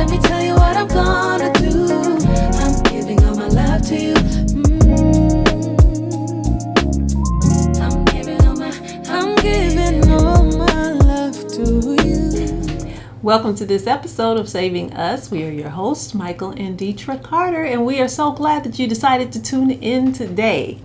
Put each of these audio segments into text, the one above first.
Let me tell you what I'm gonna do. I'm giving all my love to you. I'm giving all my love to you. Welcome to this episode of Saving Us. We are your hosts, Michael and Deetra Carter, and we are so glad that you decided to tune in today.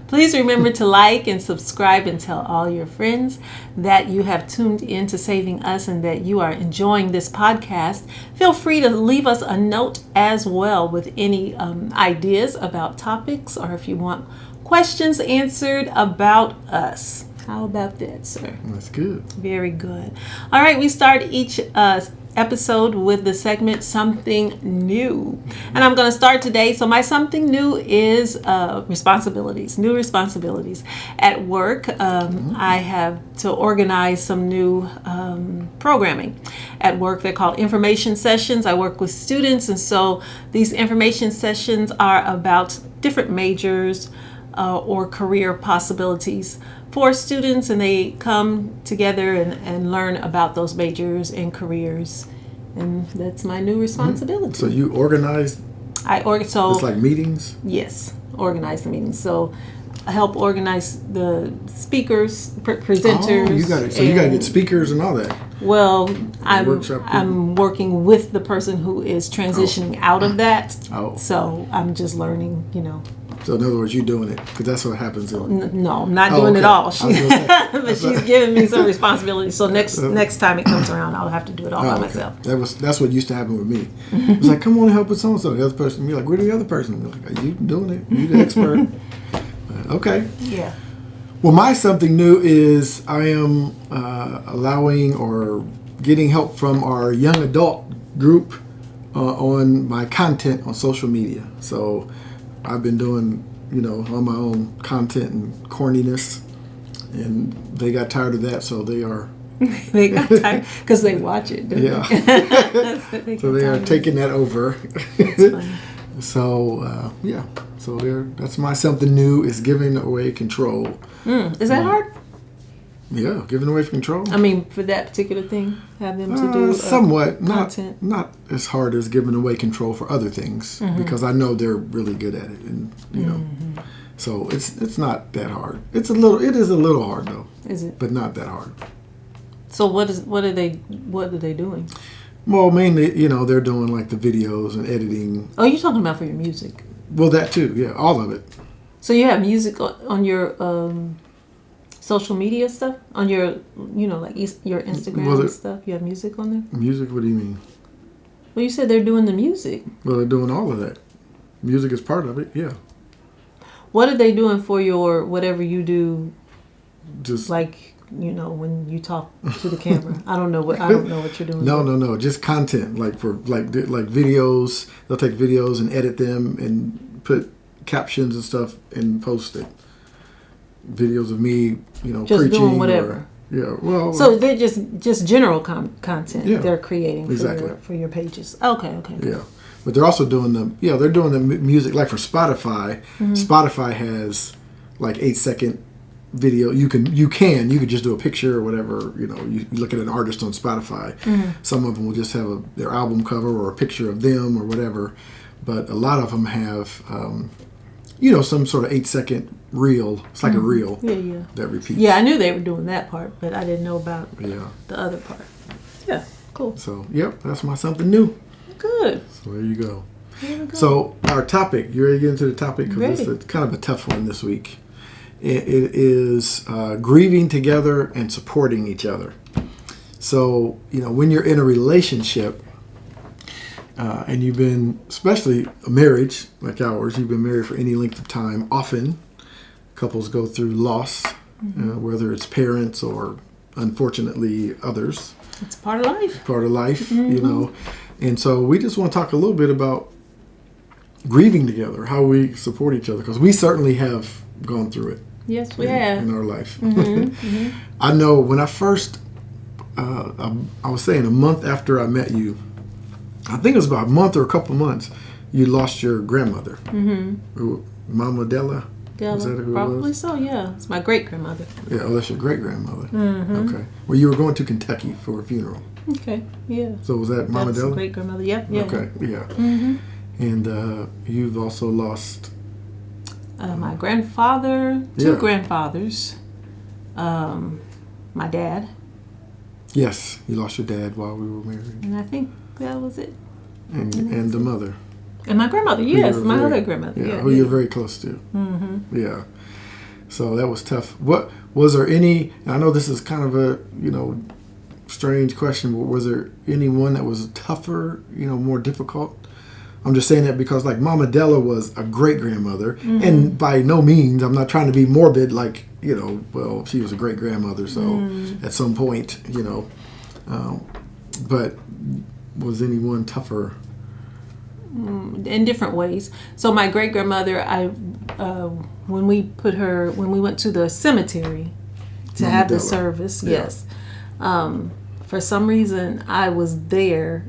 Please remember to like and subscribe and tell all your friends that you have tuned in to Saving Us and that you are enjoying this podcast. Feel free to leave us a note as well with any ideas about topics or if you want questions answered about us. How about that, sir? That's good. Very good. All right, we start each episode with the segment Something New. And I'm going to start today. So my something new is responsibilities, new responsibilities. At work, I have to organize some new programming. At work, they're called information sessions. I work with students, and so these information sessions are about different majors or career possibilities for students, and they come together and learn about those majors and careers, and that's my new responsibility. So you organize? So it's like meetings? Yes, organize the meetings. So I help organize the speakers, presenters. Oh, you got it. So you got to get speakers and all that. Well, I'm working with the person who is transitioning out of that. So I'm just learning, So in other words, you're doing it because that's what happens. No, I'm not doing it all. But she's giving me some responsibility. So next time it comes around, I'll have to do it all by myself. That's what used to happen with me. It's like, come on and help with so and so. The other person, you're like, where's the other person? You're like, are you doing it? You the expert? Okay. Yeah. Well, my something new is I am allowing or getting help from our young adult group on my content on social media. So I've been doing, on my own content and corniness, and they got tired of that, so they are. They got tired because they watch it. So they are taking that over. That's funny. So so that's my something new is giving away control. Is that hard? Yeah, giving away control. I mean, for that particular thing, have them to do somewhat content. Not as hard as giving away control for other things because I know they're really good at it, and so it's not that hard. It is a little hard though. Is it? But not that hard. So what are they doing? Well, mainly they're doing like the videos and editing. Oh, you're talking about for your music. Well, that too, yeah, all of it. So you have music on your social media stuff? On your, like your Instagram stuff? You have music on there? Music? What do you mean? Well, you said they're doing the music. Well, they're doing all of that. Music is part of it, yeah. What are they doing for your, whatever you do, just like, when you talk to the camera? I don't know what you're doing. No. Just content, like for like videos. They'll take videos and edit them and put captions and stuff and post it. Videos of me, just preaching doing whatever. So they're just general content they're creating for your pages. Okay. Yeah, but they're also doing they're doing the music like for Spotify. Spotify has like 8-second video. You could just do a picture or whatever. You look at an artist on Spotify. Some of them will just have their album cover or a picture of them or whatever, but a lot of them have some sort of 8-second reel. It's like a reel that repeats. Yeah, I knew they were doing that part, but I didn't know about the other part. Yeah, cool. So, that's my something new. Good. So there you go. So our topic, you ready to get into the topic? Because it's kind of a tough one this week. It is grieving together and supporting each other. So, when you're in a relationship, and you've been, especially a marriage like ours, you've been married for any length of time, often couples go through loss, whether it's parents or unfortunately others. It's part of life. And so we just want to talk a little bit about grieving together, how we support each other, because we certainly have gone through it. Yes, we have. In our life. I know when I first, I was saying a month after I met you, I think it was about a month or a couple months, you lost your grandmother, Mama Della. Della. Is that who it Probably was? so, yeah. It's my great-grandmother. Yeah, oh, that's your great-grandmother. Mm-hmm. Okay. Well, you were going to Kentucky for a funeral. Okay, yeah. So was that Mama That's Della? great-grandmother, yep, yeah. Okay, yeah. Mm-hmm. And you've also lost... My grandfather, two Yeah. grandfathers, my dad, Yes, you lost your dad while we were married. and I think that was it. And the mother. And my grandmother, who yes, you're my very- other grandmother. Yeah, Yeah, who you're very close to. Mm-hmm. Yeah. So that was tough. What was there any? I know this is kind of a strange question, but was there anyone that was tougher? More difficult? I'm just saying that because like Mama Della was a great grandmother, and by no means I'm not trying to be morbid. Like well, she was a great grandmother, so at some point, but was anyone tougher? In different ways. So my great grandmother, when we went to the cemetery to Mama have the Della. service, Yeah. yes. For some reason, I was there,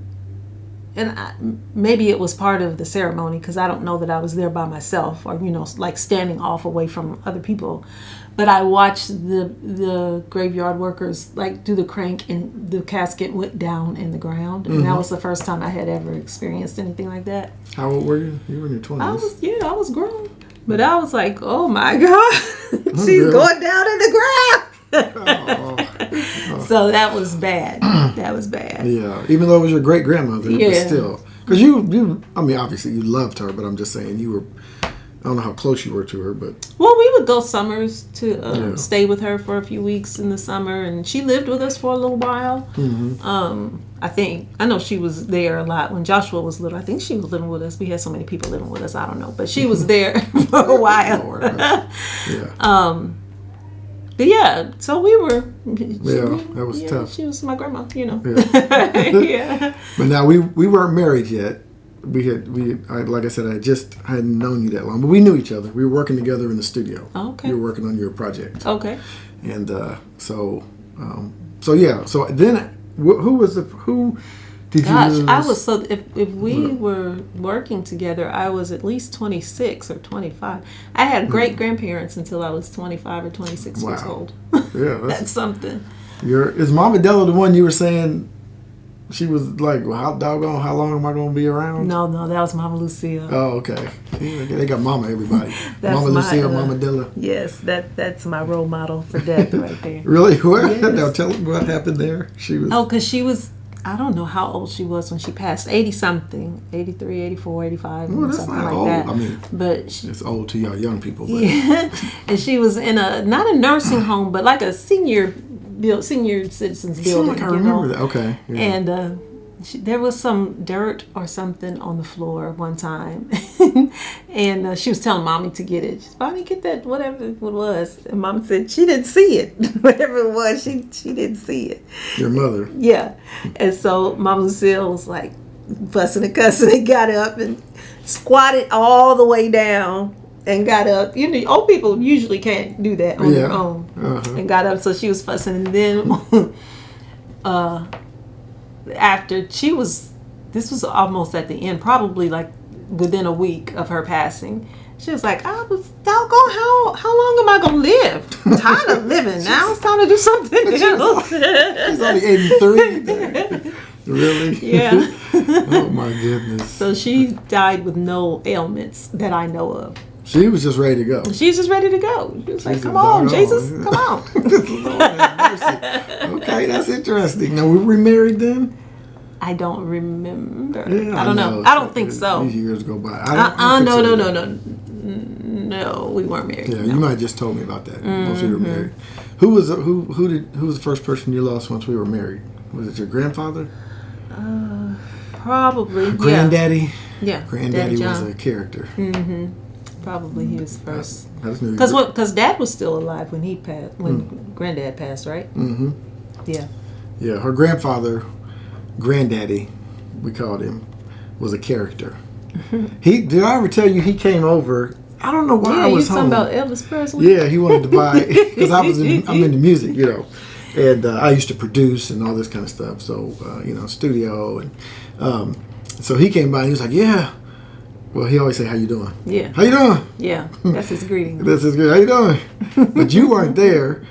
and maybe it was part of the ceremony because I don't know that I was there by myself or like standing off away from other people. But I watched the graveyard workers like do the crank, and the casket went down in the ground, and that was the first time I had ever experienced anything like that. How old were you? You were in your 20s. I was grown, but I was like, oh my God, she's really? going down in the ground. Oh. So that was bad. That was bad. Yeah, even though it was your great grandmother, but Yeah. still, because you, I mean, obviously you loved her, but I'm just saying you were. I don't know how close you were to her, but Well, we would go summers to Yeah. stay with her for a few weeks in the summer, and she lived with us for a little while. I know she was there a lot when Joshua was little. I think she was living with us. We had so many people living with us. I don't know, but she was there for a while. Lord, yeah, But yeah, so we were. Yeah, that was tough. She was my grandma, Yeah. Yeah. But now we weren't married yet. Like I said, I hadn't known you that long, but we knew each other. We were working together in the studio. Okay. You were working on your project, Okay. and so yeah. So then, who did Gosh, you lose? I was so. If we were working together, I was at least 26 or 25. I had great grandparents until I was 25 or 26 years Wow. old. Yeah, That's something. is Mama Della the one you were saying? She was like, well, how long am I going to be around? No, that was Mama Lucille. Oh, okay. They got Mama everybody. That's Mama my, Lucille, Mama Della. Yes, that's my role model for death right there. Really? What? Yes. Now tell me what happened there. She was. Oh, because she was, I don't know how old she was when she passed, 80-something, 83, 84, 85, Well, that's something not like old. that. I mean, But she, it's old to y'all young people. But yeah. And she was in not a nursing home, but like a senior citizens I feel building. like I remember that. Okay. Yeah. And there was some dirt or something on the floor one time, and she was telling Mommy to get it. She said, "Mommy, get that whatever it was." And Mom said she didn't see it. Whatever it was, she didn't see it. Your mother. Yeah. And so Mama Lucille was like fussing and cussing and got up and squatted all the way down and got up. Old people usually can't do that on their own. And got up, so she was fussing. And then after this was almost at the end, probably like within a week of her passing. She was like, I was doggone, how long am I going to live? I'm tired of living now. It's time to do something else. She's only 83. Really? Yeah. Oh my goodness. So she died with no ailments that I know of. She was just ready to go. She's just ready to go. She was like, She's come a on, doggone. Jesus, come on. Lord have mercy. Okay, that's interesting. Now, were we married then? I don't remember. Yeah, I don't know. I don't think so. These years go by. No, we weren't married. Yeah, no. you might have just told me about that. Once we were married. Who was the first person you lost once we were married? Was it your grandfather? Probably. Granddaddy? Yeah. Granddaddy Daddy was John. a character. Probably he was first. Because Dad was still alive when he passed. When Granddad passed, right? Mm-hmm. Yeah. Yeah, her grandfather, Granddaddy, we called him, was a character. Did I ever tell you he came over? I don't know why I was you home. talking about Elvis Presley? Yeah, he wanted to buy because I'm into music, and I used to produce and all this kind of stuff. So studio, and so he came by and he was like, "Yeah, Well, he always say, "How you doing?" Yeah. How you doing? Yeah. That's his greeting. This is good. How you doing? But you weren't there.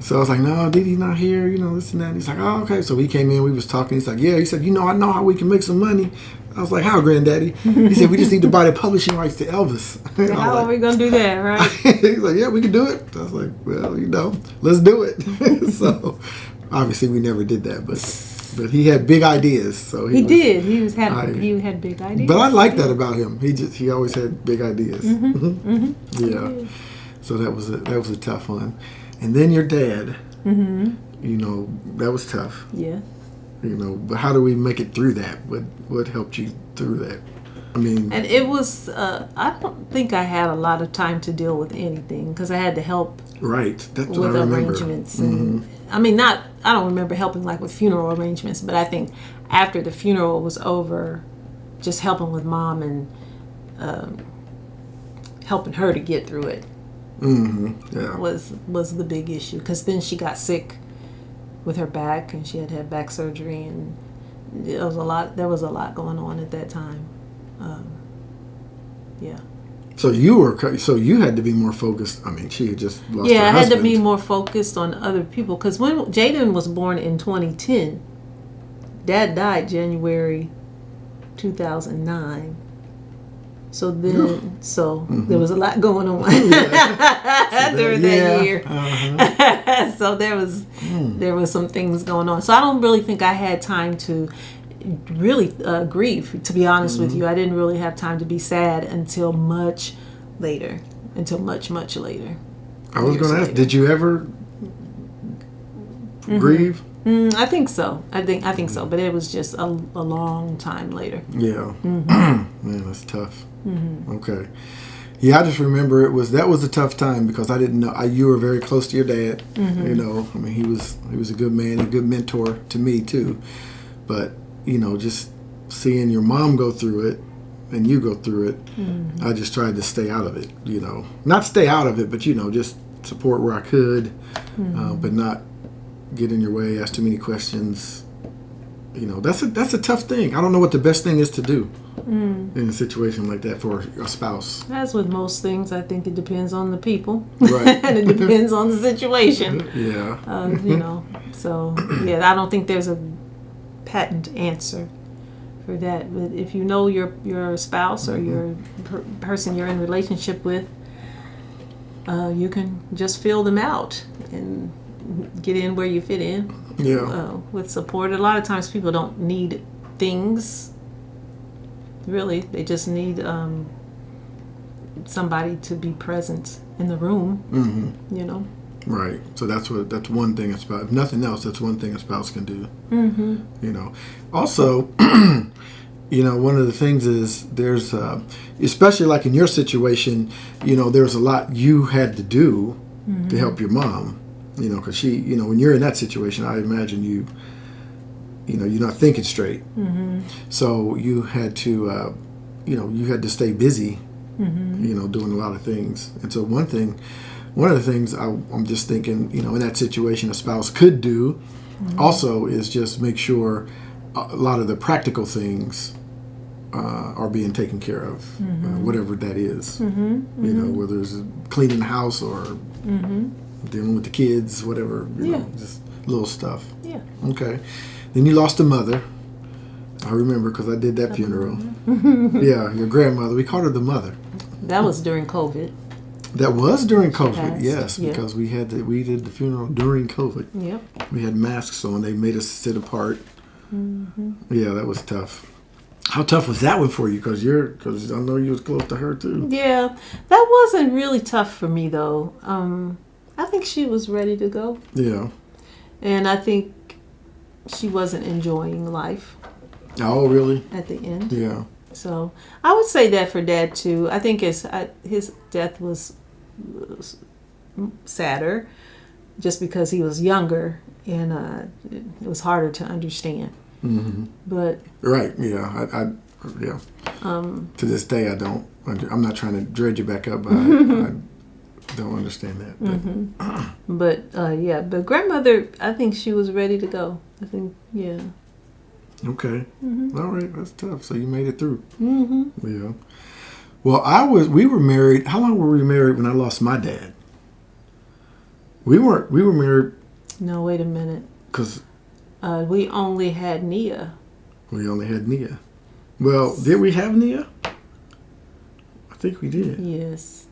So I was like, no, Dee Dee's not here, this and that. And he's like, oh, okay. So we came in, we was talking. He's like, yeah. He said, I know how we can make some money. I was like, how, Granddaddy? He said, we just need to buy the publishing rights to Elvis. How are we going to do that, right? He's like, yeah, we can do it. I was like, well, let's do it. So obviously we never did that, but he had big ideas. So he did. He had big ideas. But I like that about him. He always had big ideas. Yeah. So that was a tough one. And then your dad, that was tough. Yeah. But how do we make it through that? What helped you through that? I mean... And it was, I don't think I had a lot of time to deal with anything because I had to help right. That's what with I remember. arrangements. And, I mean, I don't remember helping like with funeral arrangements, but I think after the funeral was over, just helping with Mom and helping her to get through it. Yeah. was the big issue because then she got sick with her back and she had back surgery and there was a lot going on at that time. Yeah. So you had to be more focused. I mean, she had just lost her I had husband. to be more focused on other people because when Jaden was born in 2010, Dad died January 2009. So then, there was a lot going on during that year. Uh-huh. So there was some things going on. So I don't really think I had time to really grieve. To be honest with you, I didn't really have time to be sad until much later. Much later. I was going to ask, did you ever grieve? I think so. I think so. But it was just a long time later. Yeah. Man, that's tough. Okay. Yeah, I just remember that was a tough time because I didn't know you were very close to your dad. I mean, he was a good man, a good mentor to me too. But just seeing your mom go through it and you go through it, I just tried to stay out of it. Not stay out of it, but just support where I could, but not get in your way, ask too many questions. That's a tough thing. I don't know what the best thing is to do in a situation like that for a spouse. As with most things, I think it depends on the people. Right. And it depends on the situation. Yeah. So, I don't think there's a patent answer for that. But if you know your spouse or your person you're in relationship with, you can just fill them out and get in where you fit in. Yeah. With support. A lot of times people don't need things. Really, they just need somebody to be present in the room. Right. So that's one thing a spouse. If nothing else, that's one thing a spouse can do. Also, one of the things is there's, especially like in your situation, there's a lot you had to do to help your mom. Because she, when you're in that situation, I imagine you're not thinking straight. So you had to, you had to stay busy, doing a lot of things. And so one of the things I'm just thinking, in that situation, a spouse could do also is just make sure a lot of the practical things are being taken care of, whatever that is. Whether it's cleaning the house or dealing with the kids, whatever, just little stuff. Yeah. Okay. Then you lost a mother. I remember because I did that funeral. Yeah, your grandmother. We called her the mother. That was during COVID. That was during COVID, passed. yes, because we did the funeral during COVID. Yep. We had masks on. They made us sit apart. Yeah, that was tough. How tough was that one for you? Because I know you was close to her too. Yeah, that wasn't really tough for me though. I think she was ready to go. Yeah. And I think she wasn't enjoying life. Oh, really? At the end. Yeah. So I would say that for Dad too. I think his death was sadder just because he was younger and it was harder to understand. But right, yeah, I yeah. To this day, I'm not trying to dredge it back up, but I don't understand that. But but grandmother, I think she was ready to go. I think, yeah. Okay. All right, that's tough. So you made it through. Yeah. Well, we were married. How long were we married when I lost my dad? We were married No, wait a minute. because We only had Nia. we only had Nia. Well, did we have Nia? I think we did. Yes.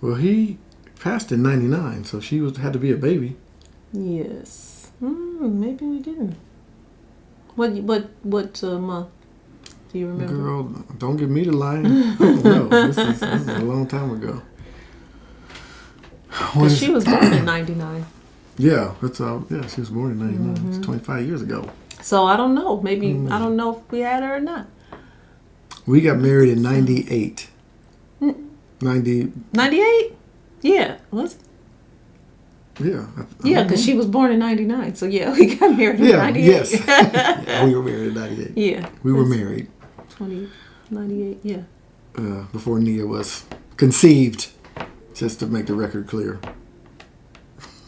Well, he passed in 99, so she had to be a baby. Yes. Maybe we didn't. What month? Do you remember? Girl, don't give me the line. I don't know. This is a long time ago. Because she was born in 99. Yeah, that's all. Yeah, she was born in 99. It's 25 years ago. So I don't know. Maybe, I don't know if we had her or not. We got married in 98. 98? Yeah. Was it? Yeah. Yeah, because she was born in 99. So yeah, we got married in 98. Yes. Yeah, we were married in 98. Yeah. We were married. 98, yeah. Before Nia was conceived, just to make the record clear.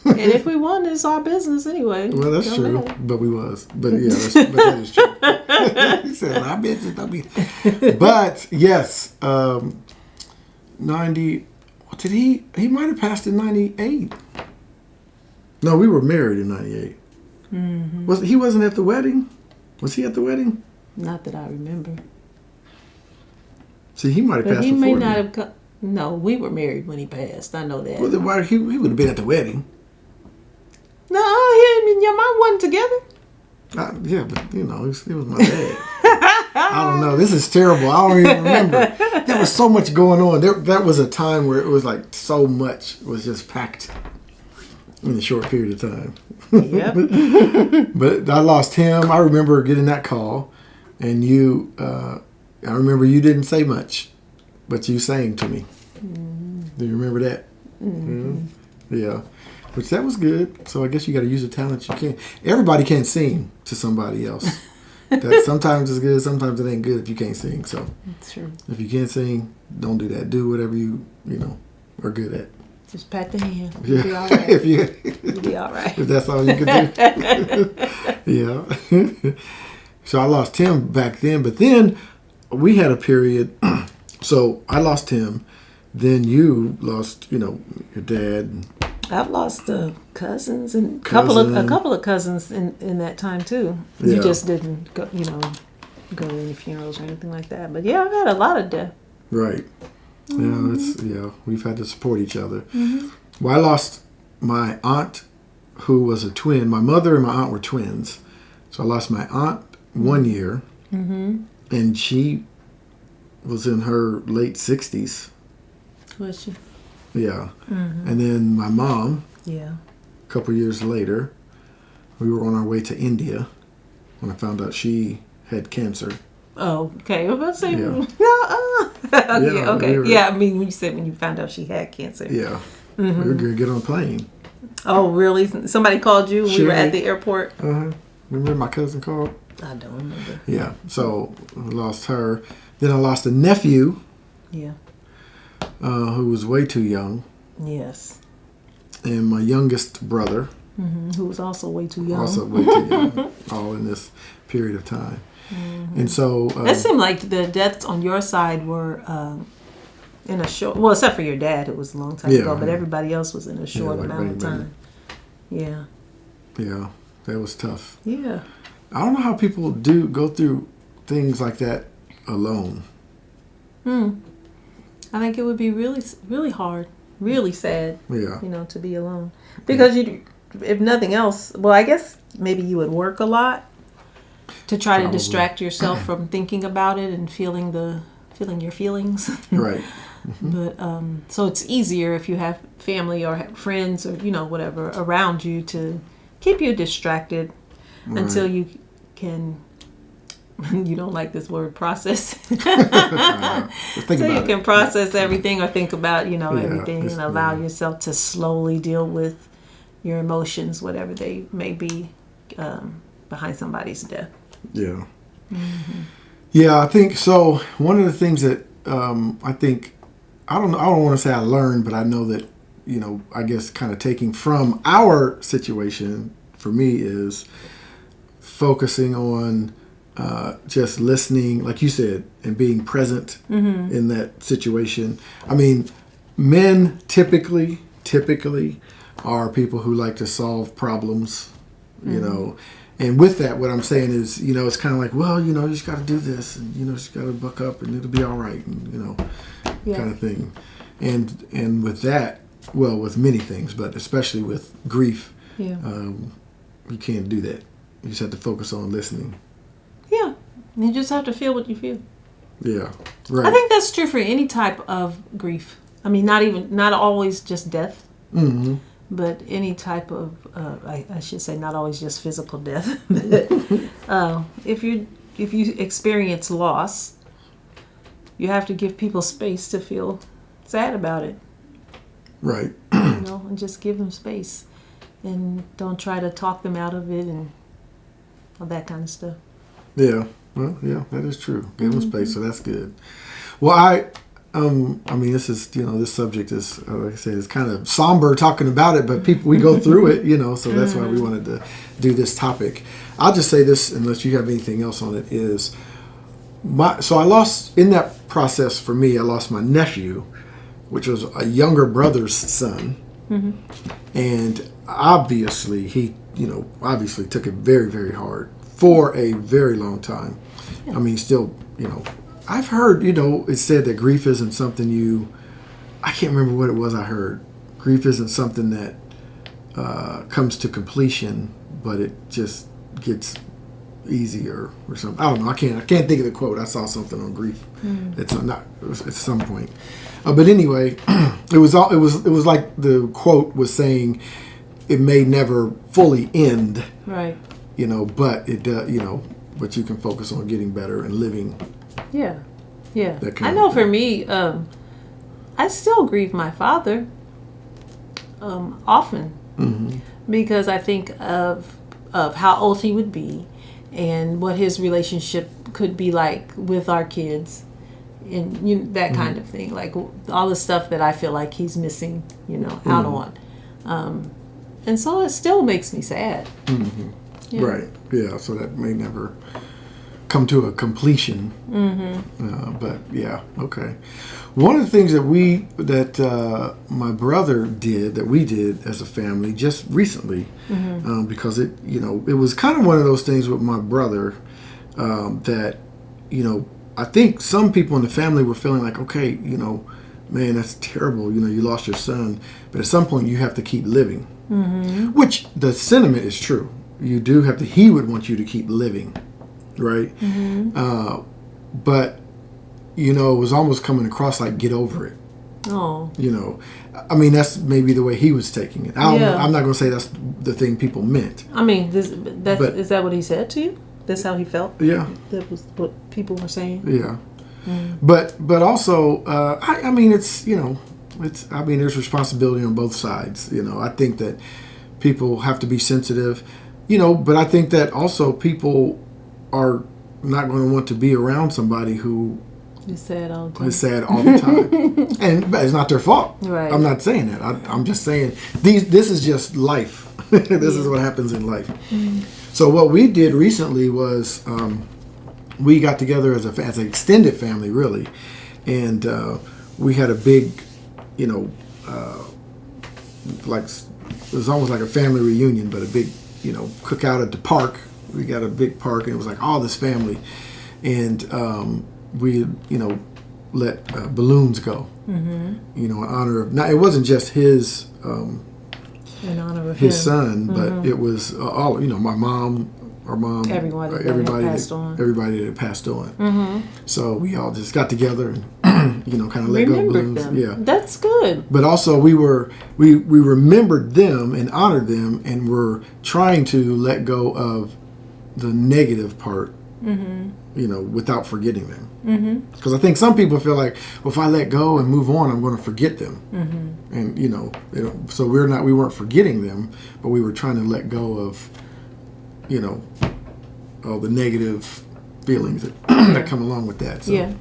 And if we won, it's our business anyway. Well, that's Don't true. matter. But we was. But yeah, but that is true. He said, our business don't be. But yes, 90. Did he might have passed in 98. No, we were married in 98. He wasn't at the wedding? Was he at the wedding? Not that I remember. See, he might have But passed he before may me. not have. No, we were married when he passed. I know that. Well, then why he would have been at the wedding? No, he and your mom wasn't together. Yeah, but it was my dad. I don't know. This is terrible. I don't even remember. There was so much going on. That was a time where it was like so much was just packed in a short period of time. Yep. But I lost him. I remember getting that call, and you. I remember you didn't say much, but you sang to me. Do you remember that? Yeah. Which that was good. So I guess you got to use the talent you can. Everybody can't sing to somebody else. That sometimes it's good, sometimes it ain't good if you can't sing. So That's true. if you can't sing, don't do that. Do whatever you are good at. Just pat the hand. Yeah. You'll be all right. You'll be all right. If that's all you can do. Yeah. So I lost him back then, but then we had a period. So I lost him. Then you lost, your dad. I've lost cousins and a couple of cousins in that time too. Yeah. You just didn't go, go to any funerals or anything like that. But yeah, I've had a lot of death. Right. Yeah, we've had to support each other. Well, I lost my aunt, who was a twin. My mother and my aunt were twins. So I lost my aunt 1 year, and she was in her late 60s. Was she? Yeah. And then my mom, Yeah. a couple years later, we were on our way to India when I found out she had cancer. Oh, okay. I was about to say, Yeah. yeah, okay. we were- Yeah, I mean, when you found out she had cancer. Yeah. We were going to get on a plane. Oh, really? Somebody called you when we were Sure. at the airport? Remember my cousin called? I don't remember. Yeah. So I lost her. Then I lost a nephew Yeah. who was way too young. Yes. And my youngest brother, Who was also way too young. also way too young, all in this period of time. And so... It seemed like the deaths on your side were in a short... Well, except for your dad, it was a long time ago, but everybody else was in a short like amount of bang, time. Yeah. Yeah, that was tough. Yeah. I don't know how people go through things like that alone. I think it would be really, really hard, really sad, Yeah. to be alone. Because if nothing else, well, I guess maybe you would work a lot to try to Probably. distract yourself from thinking about it and feeling your feelings. Right. But so it's easier if you have family or friends or whatever around you to keep you distracted until you can. You don't like this word, process. Think So you about can it. process everything or think about everything it's- and allow yourself to slowly deal with your emotions, whatever they may be, behind somebody's death. Yeah. Yeah, I think so. One of the things that I think, I don't want to say I learned, but I know that, I guess kind of taking from our situation for me is focusing on just listening, like you said, and being present in that situation. I mean, men typically are people who like to solve problems, you know. And with that, what I'm saying is, you know, it's kind of like, well, you know, you just got to do this, and you know, just got to buck up, and it'll be all right, and you know, kind of thing. And with that, well, with many things, but especially with grief, you can't do that. You just have to focus on listening. Yeah, you just have to feel what you feel. Yeah, right. I think that's true for any type of grief. I mean, not always just death, but any type of, I should say, not always just physical death. But if you experience loss, you have to give people space to feel sad about it. Right. You know, and just give them space, and don't try to talk them out of it and all that kind of stuff. Yeah. Well, yeah, that is true. Give them space, so that's good. Well, I mean, this is, you know, this subject is, like I said, it's kind of somber talking about it, but we go through it, you know, so that's why we wanted to do this topic. I'll just say this, unless you have anything else on it, is so I lost, in that process for me, I lost my nephew, which was a younger brother's son. And obviously, he, you know, took it very, very hard for a very long time. I mean, still, you know, I've heard, you know, it said that grief isn't something I can't remember what it was I heard. Grief isn't something that comes to completion, but it just gets easier or something. I don't know. I can't think of the quote. I saw something on grief. It's not at some point. But anyway, it was like the quote was saying it may never fully end. Right. You know, but it you know, but you can focus on getting better and living. Yeah. I know for me, I still grieve my father often because I think of how old he would be and what his relationship could be like with our kids and that kind of thing, like all the stuff that I feel like he's missing, you know, out on. And so it still makes me sad. Yeah. Right. Yeah. So that may never come to a completion. But yeah. Okay. One of the things that my brother did, that we did as a family just recently, because it, you know, it was kind of one of those things with my brother that, you know, I think some people in the family were feeling like, okay, you know, man, that's terrible. You know, you lost your son, but at some point you have to keep living, which the sentiment is true. You do have to. He would want you to keep living, right? But you know, it was almost coming across like, get over it. Oh. You know, I mean, that's maybe the way he was taking it. I'm not going to say that's the thing people meant. I mean, is that what he said to you? That's how he felt? Yeah. That was what people were saying? Yeah. But also, I mean, it's, you know, I mean, there's responsibility on both sides. You know, I think that people have to be sensitive, you know, but I think that also people are not going to want to be around somebody who is sad all the time. And it's not their fault. Right. I'm not saying that. I'm just saying this is just life. This is what happens in life. So what we did recently was we got together as an extended family, really, and we had a big, you know, like it was almost like a family reunion, but a big, you know, cookout at the park. We got a big park, and it was like all this family, and we, you know, let balloons go, you know, in honor of. Now it wasn't just his. In honor of his him. son, but it was all, you know, my mom, our mom, everybody that had passed on. So we all just got together and you know, kind of let go of balloons. Them. Yeah, that's good. But also we remembered them and honored them, and were trying to let go of the negative part. You know, without forgetting them. Because I think some people feel like, well, if I let go and move on, I'm going to forget them. And you know, so we weren't forgetting them, but we were trying to let go of, you know, all the negative feelings that come along with that. So. Yeah.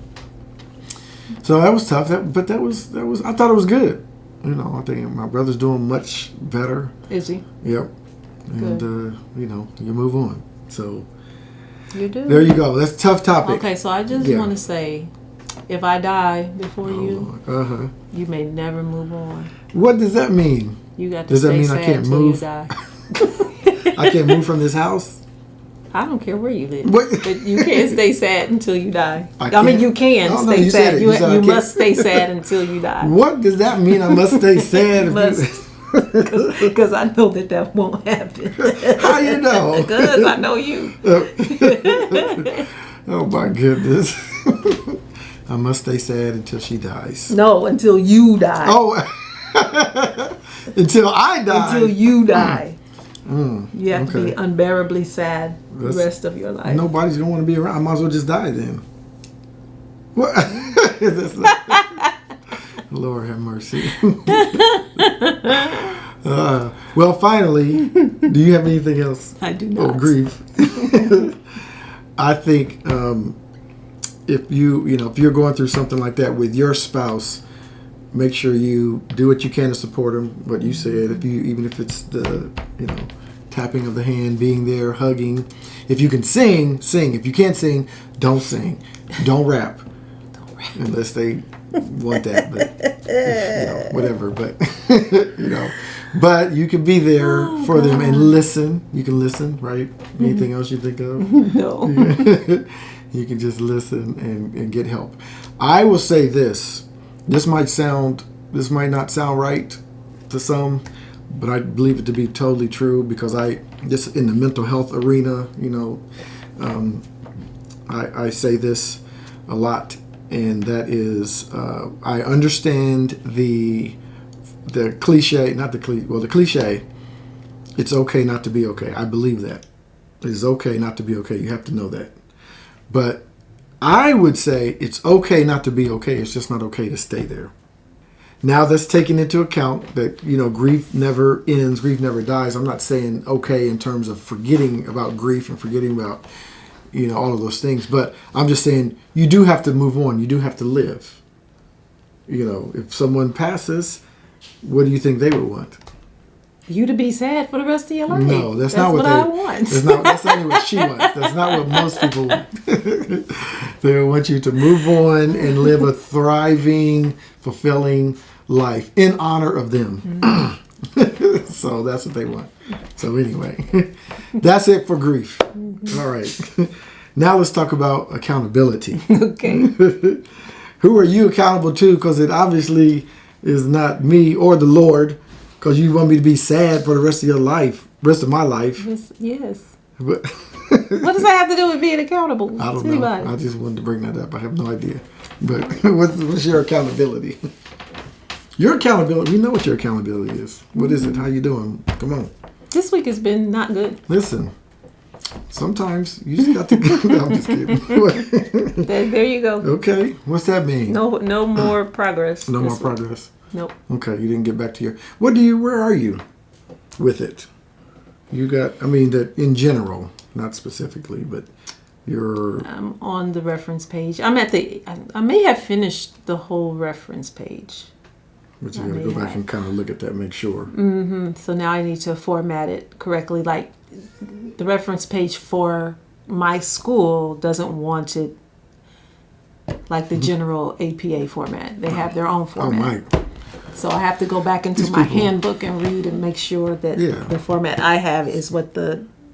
So that was tough. But that was I thought it was good. You know, I think my brother's doing much better. Is he? Yep. And you know, you move on. So. You do. There you go. That's a tough topic. Okay, so I just want to say, if I die before you, you may never move on. What does that mean? You got to does that stay mean sad I can't until move? you die. I can't move from this house? I don't care where you live. What? But you can't stay sad until you die. I mean, you can Oh, no, stay you said sad. it. You, You said I you can't. must stay sad until you die. What does that mean? I must stay sad? Because I know that won't happen. How you know? Because I know you. Oh my goodness. I must stay sad until she dies. No, until you die. Oh, until I die. Until you die. You have to be unbearably sad the rest of your life. Nobody's going to want to be around. I might as well just die then. What? Lord have mercy. Well, finally, do you have anything else? I do not. Oh, grief. I think if you're going through something like that with your spouse, make sure you do what you can to support them. What you said, even if it's the tapping of the hand, being there, hugging. If you can sing, sing. If you can't sing, don't sing. Don't rap. Unless they want that, but whatever. But but you can be there for them and listen. You can listen, right? Anything else you think of? No. You can just listen and get help. I will say this. This might not sound right to some, but I believe it to be totally true because just in the mental health arena, I say this a lot, and that is I understand the cliche, the cliche, it's okay not to be okay. I believe that. It is okay not to be okay. You have to know that. But I would say it's okay not to be okay. It's just not okay to stay there. Now that's taking into account that, grief never ends, grief never dies. I'm not saying okay in terms of forgetting about grief and forgetting about, all of those things. But I'm just saying you do have to move on. You do have to live. If someone passes, what do you think they would want? You to be sad for the rest of your life. No, that's not what I want. That's not what she wants. That's not what most people want. They want you to move on and live a thriving, fulfilling life in honor of them. Mm-hmm. So that's what they want. So anyway, that's it for grief. Mm-hmm. All right. Now let's talk about accountability. Okay. Who are you accountable to? Because it obviously is not me or the Lord. Because you want me to be sad for the rest of my life. Yes. But what does that have to do with being accountable? I don't know. I just wanted to bring that up. I have no idea. But what's your accountability? Your accountability. We know what your accountability is. What is it? How you doing? Come on. This week has been not good. Listen. Sometimes you just got to go. No, I'm just kidding. There you go. Okay. What's that mean? No more progress. No more progress. Nope. Okay, you didn't get back to where are you with it? You got, that in general, not specifically, but I'm on the reference page. I may have finished the whole reference page. But you gotta go back and kind of look at that, make sure. Mm-hmm. So now I need to format it correctly. Like the reference page for my school doesn't want it like the general APA format. They have their own format. Oh my. So I have to go back into my handbook and read and make sure that the format I have is what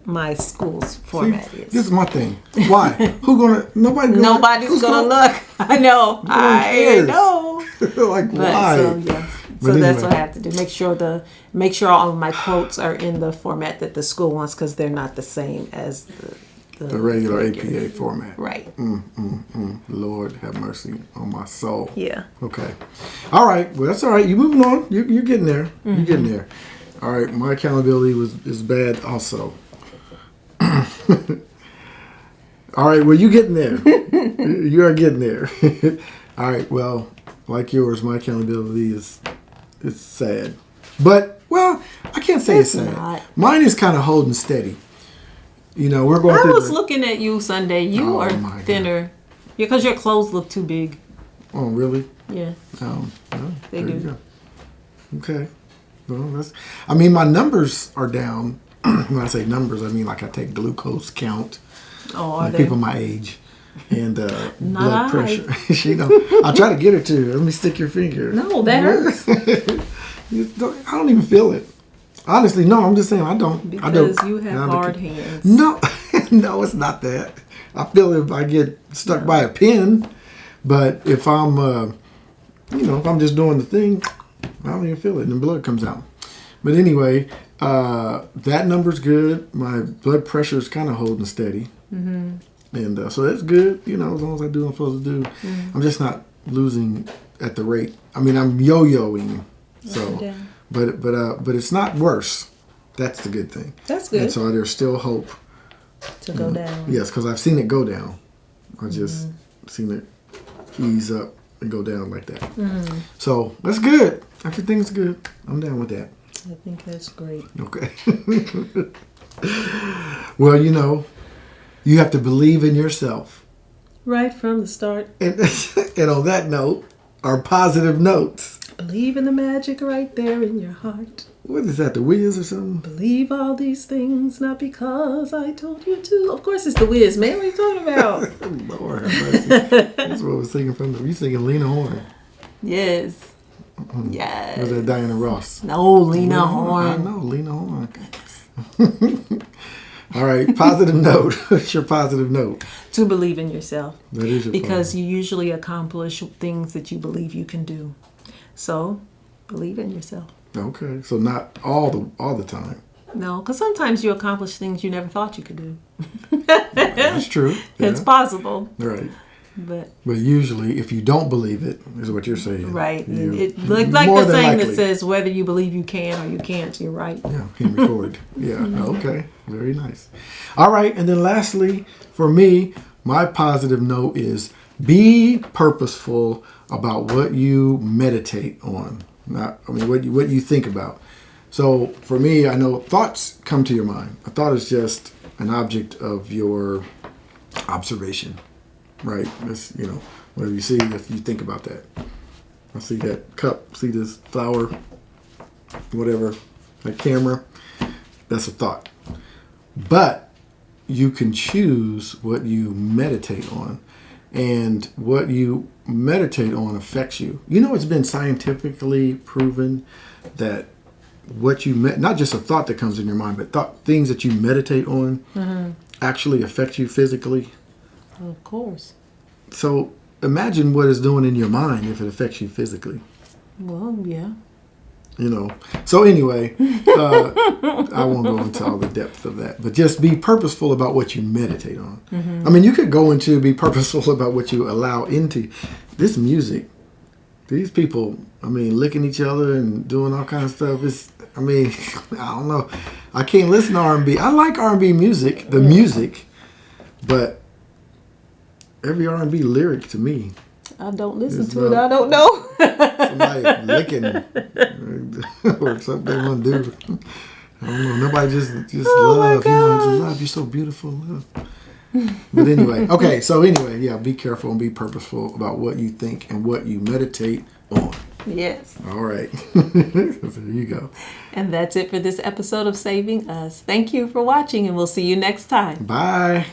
my school's format is. This is my thing. Why? Nobody's gonna look. I know. I know. Like why? So yes. So anyway. That's what I have to do. Make sure all of my quotes are in the format that the school wants because they're not the same as the regular APA format. Right. Lord have mercy on my soul. Yeah. Okay. All right. Well, that's all right. You're moving on. You're getting there. Mm-hmm. You're getting there. All right. My accountability is bad also. All right. Well, you're getting there. You are getting there. All right. Well, like yours, my accountability is sad. But, well, I can't say it's sad. Not. Mine is kind of holding steady. We're going through. I was looking at you Sunday. You are thinner. Because your clothes look too big. Oh, really? Yeah. Oh, they do. You go. Okay. Well, my numbers are down. When I say numbers, I mean like I take glucose count. Oh, are like they? people my age. And blood Not I. pressure. She know. I'll try to get her to. Let me stick your finger. No, that hurts. I don't even feel it. Honestly, no. I'm just saying I don't. Because you have hard hands. No, no, it's not that. I feel it if I get stuck by a pin, but if I'm, if I'm just doing the thing, I don't even feel it, and the blood comes out. But anyway, that number's good. My blood pressure is kind of holding steady. Mm-hmm. And so that's good, as long as I do what I'm supposed to do. I'm just not losing at the rate. I mean, I'm yo-yoing. So, but it's not worse. That's the good thing. That's good. And so there's still hope To go down. Yes, because I've seen it go down. I just seen it ease up and go down like that. So that's good. Everything's good. I'm down with that. I think that's great. Okay. Well, you have to believe in yourself. Right from the start. And on that note, our positive notes. Believe in the magic right there in your heart. What is that, the Wiz or something? Believe all these things, not because I told you to. Of course it's the Wiz, man. What are you talking about? Lord have mercy. That's what I was thinking from. You singing Lena Horne. Yes. Yes. Or was that Diana Ross? No, Lena I Horne. know, Lena Horne. All right, positive note. What's your positive note? To believe in yourself. That is your Because positive. you usually accomplish things that you believe you can do. So, believe in yourself. Okay, so not all the time. No, because sometimes you accomplish things you never thought you could do. That's true. Yeah. It's possible. Right. But usually, if you don't believe it, is what you're saying. right. You, Like more the than saying likely. that says, whether you believe you can or you can't, you're right. Yeah, Henry Ford. Yeah, okay. Very nice. All right, and then lastly, for me, my positive note is be purposeful about what you meditate on. What you think about. So for me, I know thoughts come to your mind. A thought is just an object of your observation, right? It's, whatever you see, if you think about that. I see that cup, see this flower, whatever, that camera, that's a thought. But you can choose what you meditate on. And what you meditate on affects you. It's been scientifically proven that what you not just a thought that comes in your mind, but things that you meditate on actually affect you physically. Of course. So imagine what it's doing in your mind if it affects you physically. Well, yeah. So anyway, I won't go into all the depth of that, but just be purposeful about what you meditate on. I mean, you could go into be purposeful about what you allow into this music. These people, licking each other and doing all kinds of stuff. I don't know. I can't listen to R&B. I like R&B music, the music, but every R&B lyric to me. I don't listen to it. I don't know. Somebody licking or something they want to do. I don't know. Nobody just love. Just love. You're so beautiful. Love. But anyway, okay. So anyway, yeah. Be careful and be purposeful about what you think and what you meditate on. Yes. All right. There you go. And that's it for this episode of Saving Us. Thank you for watching, and we'll see you next time. Bye.